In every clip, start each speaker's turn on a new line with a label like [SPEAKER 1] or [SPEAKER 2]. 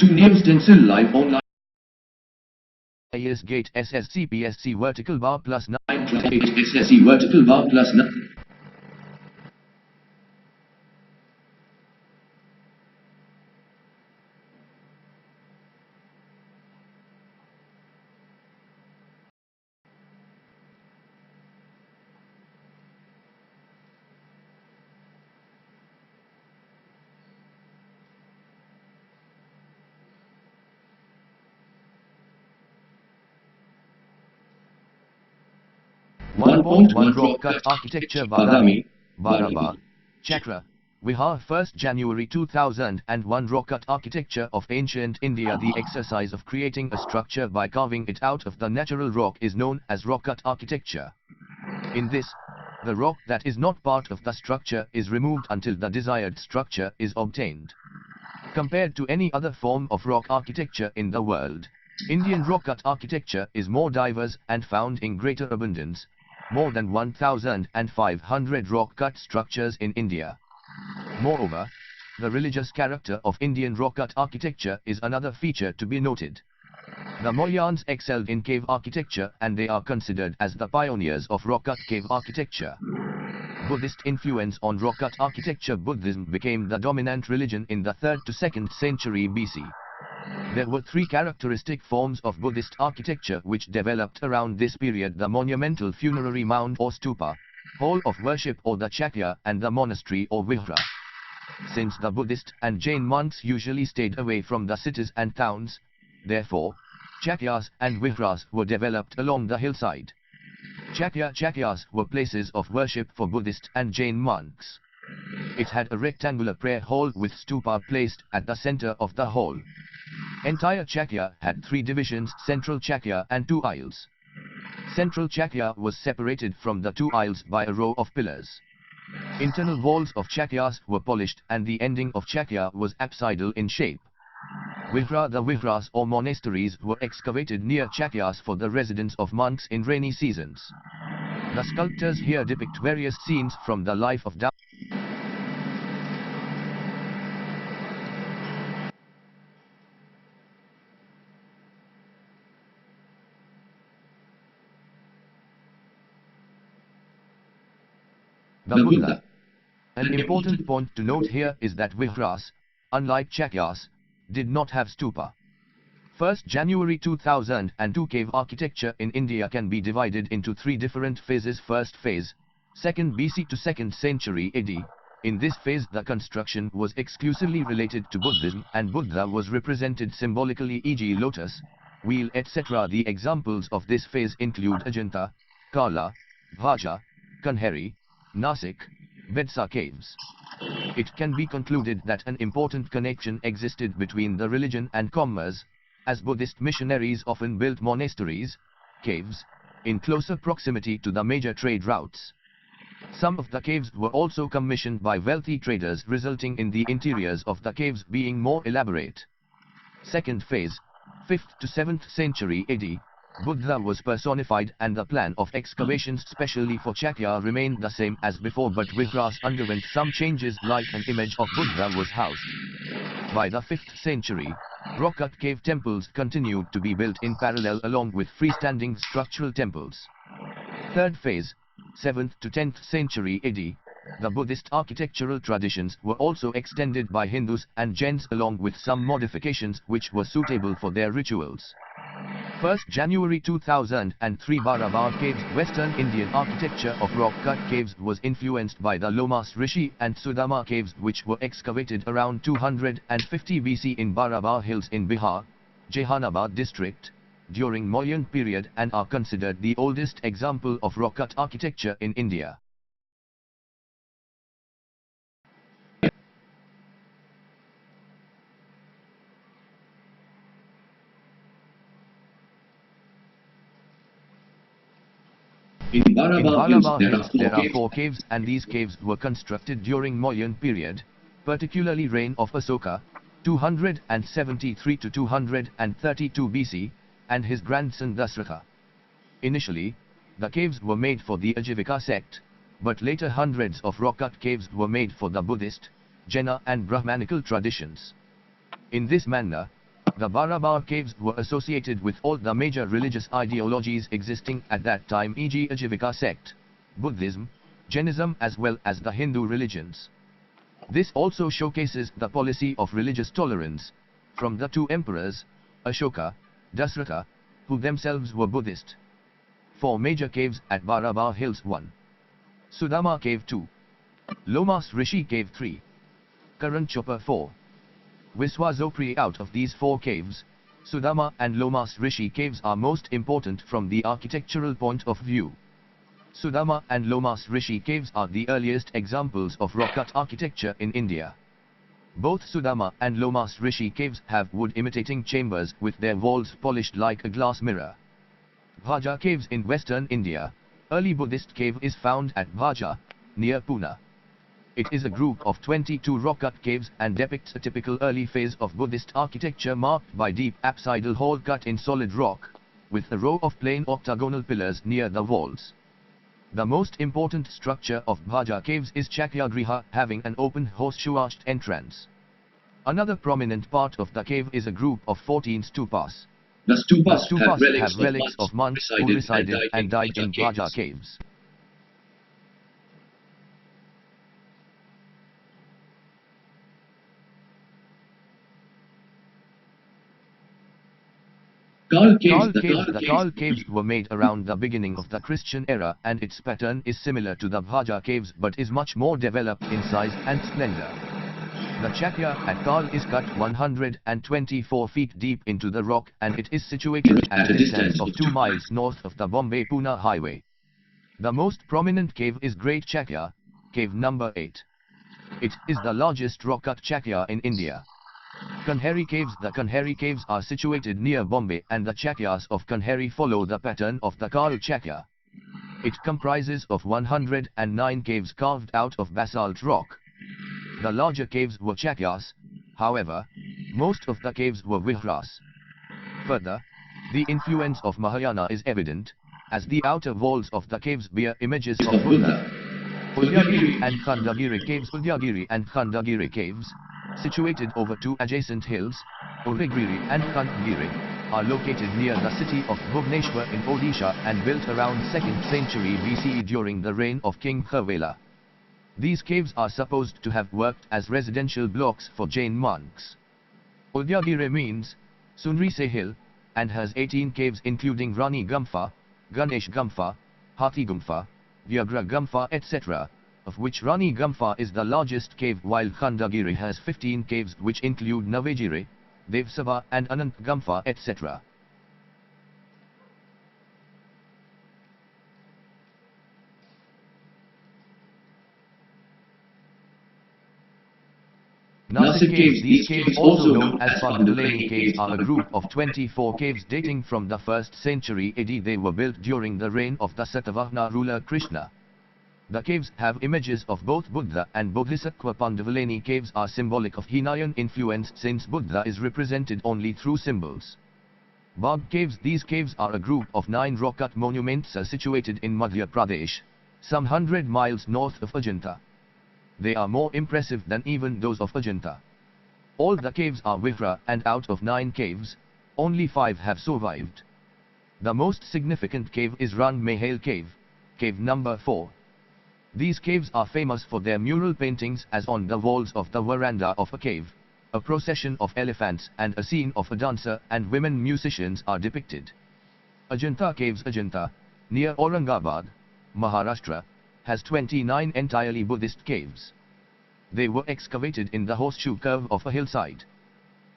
[SPEAKER 1] To name stencil live online.
[SPEAKER 2] is gate SSCPSC vertical bar plus
[SPEAKER 1] 928 SSC vertical bar plus 9.
[SPEAKER 2] One point one
[SPEAKER 1] 1.1
[SPEAKER 2] rock cut architecture
[SPEAKER 1] Badami,
[SPEAKER 2] Bharaba, Chakra, Vihar 1st January 2001 rock cut architecture of ancient India. The exercise of creating a structure by carving it out of the natural rock is known as rock cut architecture. In this, the rock that is not part of the structure is removed until the desired structure is obtained. Compared to any other form of rock architecture in the world, Indian rock cut architecture is more diverse and found in greater abundance. More than 1,500 rock-cut structures in India. Moreover, the religious character of Indian rock-cut architecture is another feature to be noted. The Mauryans excelled in cave architecture and they are considered as the pioneers of rock-cut cave architecture. Buddhist influence on rock-cut architecture. Buddhism became the dominant religion in the 3rd to 2nd century BC. There were three characteristic forms of Buddhist architecture which developed around this period: the monumental funerary mound or stupa, hall of worship or the chakya, and the monastery or vihara. Since the Buddhist and Jain monks usually stayed away from the cities and towns, therefore, chakyas and viharas were developed along the hillside. Chakyas were places of worship for Buddhist and Jain monks. It had a rectangular prayer hall with stupa placed at the center of the hall. Entire chakya had three divisions: central chakya and two aisles. Central chakya was separated from the two aisles by a row of pillars. Internal walls of chakyas were polished and the ending of chakya was apsidal in shape. Vihara: the viharas or monasteries were excavated near chakyas for the residence of monks in rainy seasons. The sculptures here depict various scenes from the life of the Buddha. An important point to note here is that viharas, unlike chakyas, did not have stupa. 1st January 2002 cave architecture in India can be divided into three different phases. First phase, 2nd BC to 2nd century AD. In this phase the construction was exclusively related to Buddhism and Buddha was represented symbolically, e.g. lotus, wheel, etc. The examples of this phase include Ajanta, Kala, Bhaja, Kanheri, Nasik, Bedsa caves. It can be concluded that an important connection existed between the religion and commerce, as Buddhist missionaries often built monasteries, caves, in closer proximity to the major trade routes. Some of the caves were also commissioned by wealthy traders, resulting in the interiors of the caves being more elaborate. Second phase, 5th to 7th century AD, Buddha was personified and the plan of excavations specially for Chakya remained the same as before, but viharas underwent some changes, like an image of Buddha was housed. By the 5th century, rock-cut cave temples continued to be built in parallel along with freestanding structural temples. Third phase, 7th to 10th century AD, the Buddhist architectural traditions were also extended by Hindus and Jains along with some modifications which were suitable for their rituals. 1st January 2003 Barabar Caves. Western Indian architecture of rock-cut caves was influenced by the Lomas Rishi and Sudama caves, which were excavated around 250 BC in Barabar Hills in Bihar, Jehanabad district, during Mauryan period and are considered the oldest example of rock-cut architecture in India.
[SPEAKER 1] In Barabar Hills,
[SPEAKER 2] there are four caves, and these caves were constructed during Mauryan period, particularly reign of Asoka, 273 to 232 BC, and his grandson Dasratha. Initially, the caves were made for the Ajivika sect, but later hundreds of rock-cut caves were made for the Buddhist, Jaina and Brahmanical traditions. In this manner, The Barabar caves were associated with all the major religious ideologies existing at that time, e.g. Ajivika sect, Buddhism, Jainism as well as the Hindu religions. This also showcases the policy of religious tolerance from the two emperors, Ashoka, Dasratha, who themselves were Buddhist. 4 major caves at Barabar Hills. 1. Sudama Cave. 2. Lomas Rishi Cave. 3. Karan Chopper. 4. Viswazopri. Out of these 4 caves, Sudama and Lomas Rishi caves are most important from the architectural point of view. Sudama and Lomas Rishi caves are the earliest examples of rock-cut architecture in India. Both Sudama and Lomas Rishi caves have wood imitating chambers with their walls polished like a glass mirror. Bhaja caves in western India. Early Buddhist cave is found at Bhaja, near Pune. It is a group of 22 rock-cut caves and depicts a typical early phase of Buddhist architecture marked by deep apsidal hall cut in solid rock, with a row of plain octagonal pillars near the walls. The most important structure of Bhaja caves is Chakyagriha, having an open horseshoe-arched entrance. Another prominent part of the cave is a group of 14 stupas.
[SPEAKER 1] The
[SPEAKER 2] The
[SPEAKER 1] stupas
[SPEAKER 2] stupas have relics of monks who resided and died in Bhaja caves. The Kal caves were made around the beginning of the Christian era, and its pattern is similar to the Bhaja caves but is much more developed in size and splendor. The Chakya at Kal is cut 124 feet deep into the rock, and it is situated at a distance of 2 miles north of the Bombay-Pune highway. The most prominent cave is Great Chakya, cave number 8. It is the largest rock-cut Chakya in India. Kanheri caves. The Kanheri caves are situated near Bombay, and the Chakyas of Kanheri follow the pattern of the Kal Chakya. It comprises of 109 caves carved out of basalt rock. The larger caves were Chakyas, however, most of the caves were Vihras. Further, the influence of Mahayana is evident, as the outer walls of the caves bear images of Buddha. Udyagiri and Khandagiri caves, situated over 2 adjacent hills, Urigiri and Khandagiri, are located near the city of Bhubaneswar in Odisha and built around 2nd century BCE during the reign of King Khavela. These caves are supposed to have worked as residential blocks for Jain monks. Udyagiri means Sunri Se hill, and has 18 caves including Rani Gumpha, Ganesh Gumpha, Hathi Gumpha, Vyagra Gumpha etc., of which Rani Gumpha is the largest cave, while Khandagiri has 15 caves which include Navagiri, Devsava and Anant Gumpha etc. Nasik caves. These caves, also known as Pandavleni caves, are a group of 24 caves dating from the 1st century AD. They were built during the reign of the Satavahana ruler Krishna. The caves have images of both Buddha and Bodhisattva. Pandavleni caves are symbolic of Hinayan influence, since Buddha is represented only through symbols. Bagh caves. These caves are a group of 9 rock-cut monuments situated in Madhya Pradesh, some 100 miles north of Ajanta. They are more impressive than even those of Ajanta. All the caves are Vihra, and out of 9 caves, only 5 have survived. The most significant cave is Rang Mahal cave, cave number 4. These caves are famous for their mural paintings, as on the walls of the veranda of a cave, a procession of elephants and a scene of a dancer and women musicians are depicted. Ajanta caves. Ajanta, near Aurangabad, Maharashtra, has 29 entirely Buddhist caves. They were excavated in the horseshoe curve of a hillside.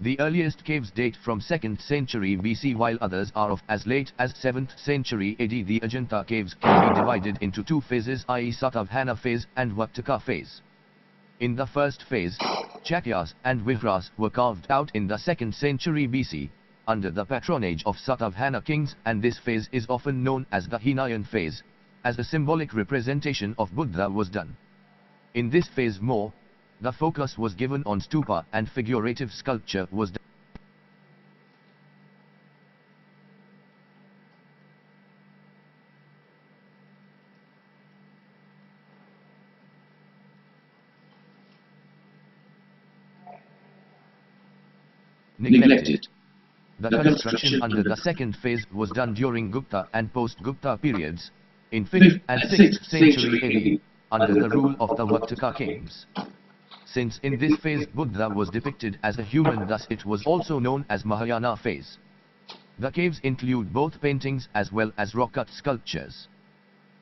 [SPEAKER 2] The earliest caves date from 2nd century BC, while others are of as late as 7th century AD. The Ajanta caves can be divided into 2 phases, i.e. Satavahana phase and Vattaka phase. In the first phase, Chakyas and Vihras were carved out in the 2nd century BC, under the patronage of Satavahana kings, and this phase is often known as the Hinayan phase, as a symbolic representation of Buddha was done. In this phase the focus was given on stupa and figurative sculpture was done. Neglected. The construction under the second phase was done during Gupta and post-Gupta periods, in 5th and 6th century AD, under the rule of the Vaktaka kings. Since in this phase Buddha was depicted as a human, thus it was also known as Mahayana phase. The caves include both paintings as well as rock-cut sculptures.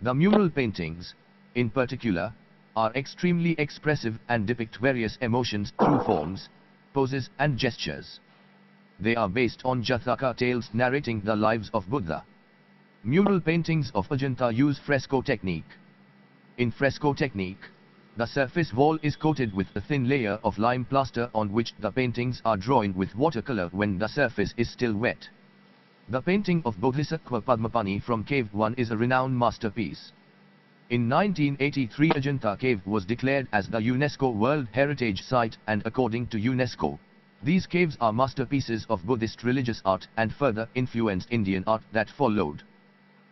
[SPEAKER 2] The mural paintings, in particular, are extremely expressive and depict various emotions through forms, poses and gestures. They are based on Jataka tales narrating the lives of Buddha. Mural paintings of Ajanta use fresco technique. In fresco technique, the surface wall is coated with a thin layer of lime plaster on which the paintings are drawn with watercolor when the surface is still wet. The painting of Bodhisattva Padmapani from Cave 1 is a renowned masterpiece. In 1983, Ajanta Cave was declared as the UNESCO World Heritage Site, and according to UNESCO, these caves are masterpieces of Buddhist religious art and further influenced Indian art that followed.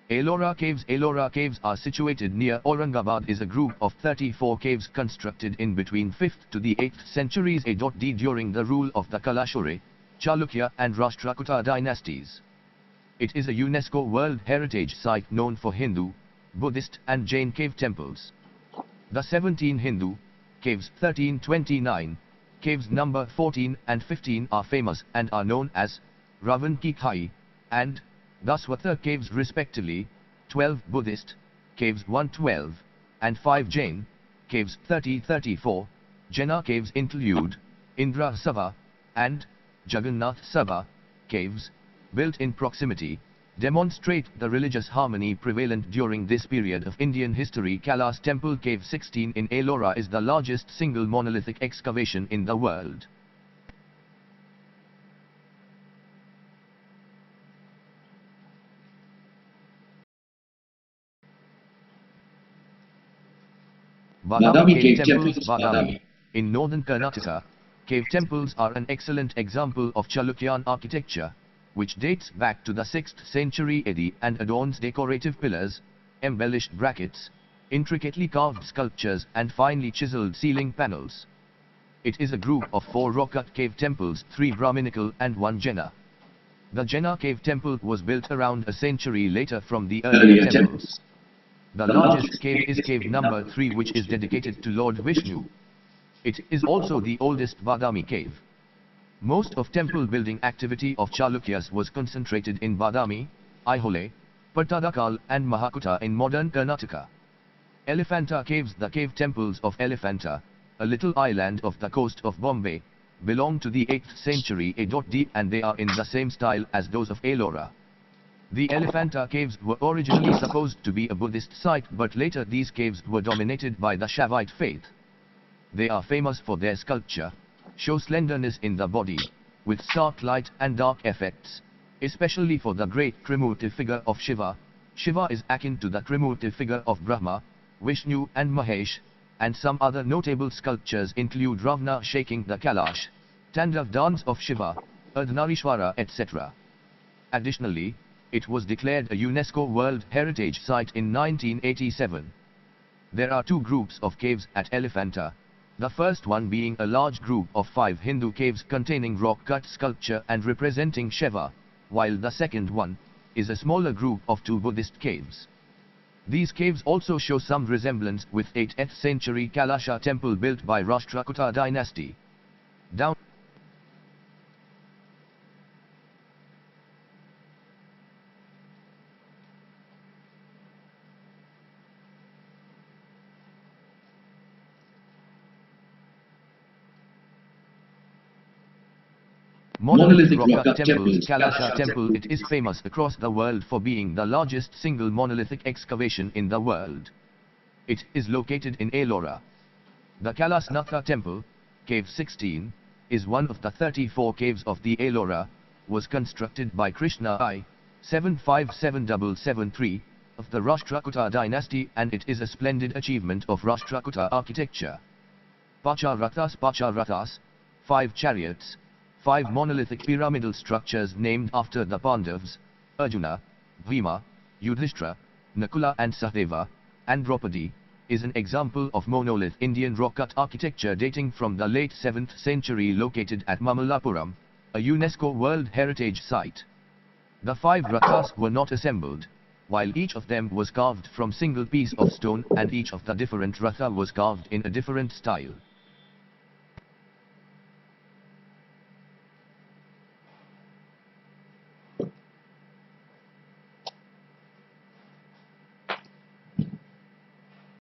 [SPEAKER 2] Ellora Caves are situated near Aurangabad. Is a group of 34 caves constructed in between 5th to the 8th centuries AD during the rule of the Kalashuri, Chalukya and Rashtrakuta dynasties. It is a UNESCO World Heritage Site known for Hindu, Buddhist and Jain cave temples. The 17 Hindu caves, 1329, caves number 14 and 15 are famous and are known as Ravan Ki Khai and Daswatha caves respectively, 12 Buddhist caves 112 and 5 Jain caves 3034. Jaina caves include Indra Sava and Jagannath Sava caves, built in proximity, demonstrate the religious harmony prevalent during this period of Indian history. Kailas Temple Cave 16 in Ellora is the largest single monolithic excavation in the world. Badami Cave Temples Badami. In northern Karnataka, cave temples are an excellent example of Chalukyan architecture, which dates back to the 6th century AD and adorns decorative pillars, embellished brackets, intricately carved sculptures and finely chiseled ceiling panels. It is a group of 4 rock-cut cave temples, 3 Brahminical and 1 Jaina. The Jaina cave temple was built around a century later from the earlier temples. The largest cave is cave number 3, which is dedicated to Lord Vishnu. It is also the oldest Badami cave. Most of temple building activity of Chalukyas was concentrated in Badami, Aihole, Pattadakal and Mahakuta in modern Karnataka. Elephanta Caves. The cave temples of Elephanta, a little island off the coast of Bombay, belong to the 8th century AD and they are in the same style as those of Ellora. The Elephanta Caves were originally supposed to be a Buddhist site, but later these caves were dominated by the Shaivite faith. They are famous for their sculpture, show slenderness in the body, with stark light and dark effects, especially for the great Trimurti figure of Shiva. Shiva is akin to the Trimurti figure of Brahma, Vishnu and Mahesh, and some other notable sculptures include Ravana shaking the Kalash, Tandav dance of Shiva, Ardhanarishwara etc. Additionally, it was declared a UNESCO World Heritage Site in 1987. There are 2 groups of caves at Elephanta. The first one being a large group of 5 Hindu caves containing rock-cut sculpture and representing Shiva, while the second one is a smaller group of 2 Buddhist caves. These caves also show some resemblance with 8th century Kailasha temple built by Rashtrakuta dynasty. Down Monolithic rock-cut temples. Kailasha temple. It is famous across the world for being the largest single monolithic excavation in the world. It is located in Ellora. The Kailasnatha temple, cave 16, is one of the 34 caves of the Ellora, was constructed by Krishna I. 757773, of the Rashtrakuta dynasty, and it is a splendid achievement of Rashtrakuta architecture. Pacharathas, 5 chariots, 5 monolithic pyramidal structures named after the Pandavas, Arjuna, Bhima, Yudhishthira, Nakula and Sahadeva, and Draupadi, is an example of monolith Indian rock-cut architecture dating from the late 7th century located at Mamallapuram, a UNESCO World Heritage Site. The 5 rathas were not assembled, while each of them was carved from single piece of stone and each of the different ratha was carved in a different style.